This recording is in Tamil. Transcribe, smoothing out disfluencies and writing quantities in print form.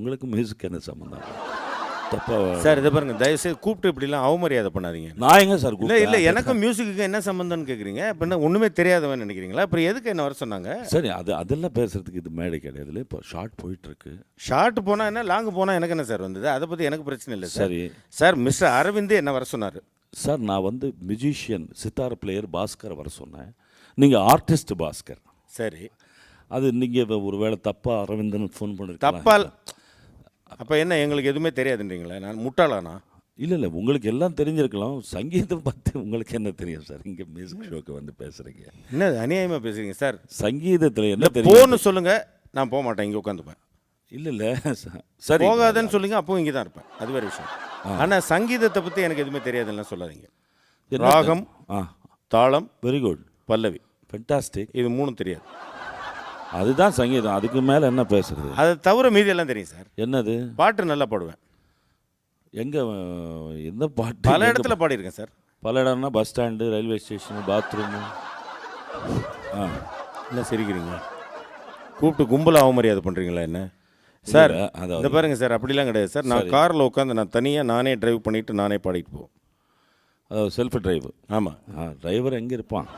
உங்களுக்கு மியூசிக் என்ன சம்மந்தம்? தப்பா சார் இதை பாருங்க, தயவுசெய்து கூப்பிட்டு இப்படிலாம் அவமரியாதை பண்ணாதீங்க. நான் எங்க சார் இல்லை கூப்பிட்டேன்? இல்லை, எனக்கும் மியூசிக்கு என்ன சம்மந்தம்னு கேட்குறீங்க. இப்போ என்ன ஒன்றுமே தெரியாதவன் நினைக்கிறீங்களா? அப்புறம் எதுக்கு என்ன வர சொன்னாங்க? சரி, அதெல்லாம் பேசுறதுக்கு இது மேடை கிடையாதுல்ல. இப்போ ஷார்ட் போயிட்டுருக்கு. ஷார்ட் போனால் என்ன, லாங் போனால் எனக்கு என்ன சார் வந்தது? அதை பற்றி எனக்கு பிரச்சனை இல்லை சார். சரி சார் மிஸ்டர் அரவிந்த் என்ன வர சொன்னார் சார். நான் வந்து மியூசிஷியன் சித்தார் பிளேயர் பாஸ்கர் வர சொன்னேன். நீங்கள் ஆர்டிஸ்ட் பாஸ்கர். சரி, அது நீங்கள் ஒரு வேளை தப்பாக அரவிந்தன் ஃபோன் பண்ணிருக்கீங்க. தப்பால் அப்போ என்ன எங்களுக்கு எதுவுமே தெரியாதுன்றீங்களா? நான் முட்டாளானா? இல்லை உங்களுக்கு எல்லாம் தெரிஞ்சிருக்கலாம். சங்கீதம் பற்றி உங்களுக்கு என்ன தெரியும் சார்? இங்கே மியூசிக் ஷோக்கு வந்து பேசுகிறீங்க. என்ன அநியாயமாக பேசுகிறீங்க சார்? சங்கீதத்தில் என்ன தெரியும்? போன்னு சொல்லுங்கள், நான் போக மாட்டேன், இங்கே உட்காந்துப்பேன். இல்லை சரி, போகாதன்னு சொல்லுங்க, அப்போ இங்கே தான் இருப்பேன். அது வேறு விஷயம். ஆனால் சங்கீதத்தை பற்றி எனக்கு எதுவுமே தெரியாதுன்னு சொல்லாதீங்க. ராகம், தாளம், வெரி குட், பல்லவி, ஃபென்டாஸ்டிக், இது மூணும் தெரியாது. அதுதான் சங்கீதம். அதுக்கு மேலே என்ன பேசுறது? அதை தவிர மீதி எல்லாம் தெரியும் சார். என்னது? பாட்டு நல்லா பாடுவேன். எங்கே? எந்த பாட்டு? பல இடத்துல பாடியிருக்கேன் சார். பல இடம்னா bus stand, railway station, bathroom. என்ன சிரிக்கிறீங்க? கூப்பிட்டு கும்பலாக அவமரியாதை பண்ணுறீங்களா என்ன சார்? இதை பாருங்கள் சார், அப்படிலாம் கிடையாது சார். நான் காரில் உட்காந்து நான் தனியாக நானே டிரைவ் பண்ணிவிட்டு நானே பாடிட்டு போவோம். அதாவது செல்ஃப் டிரைவ். ஆமாம். டிரைவர் எங்கே இருப்பான்?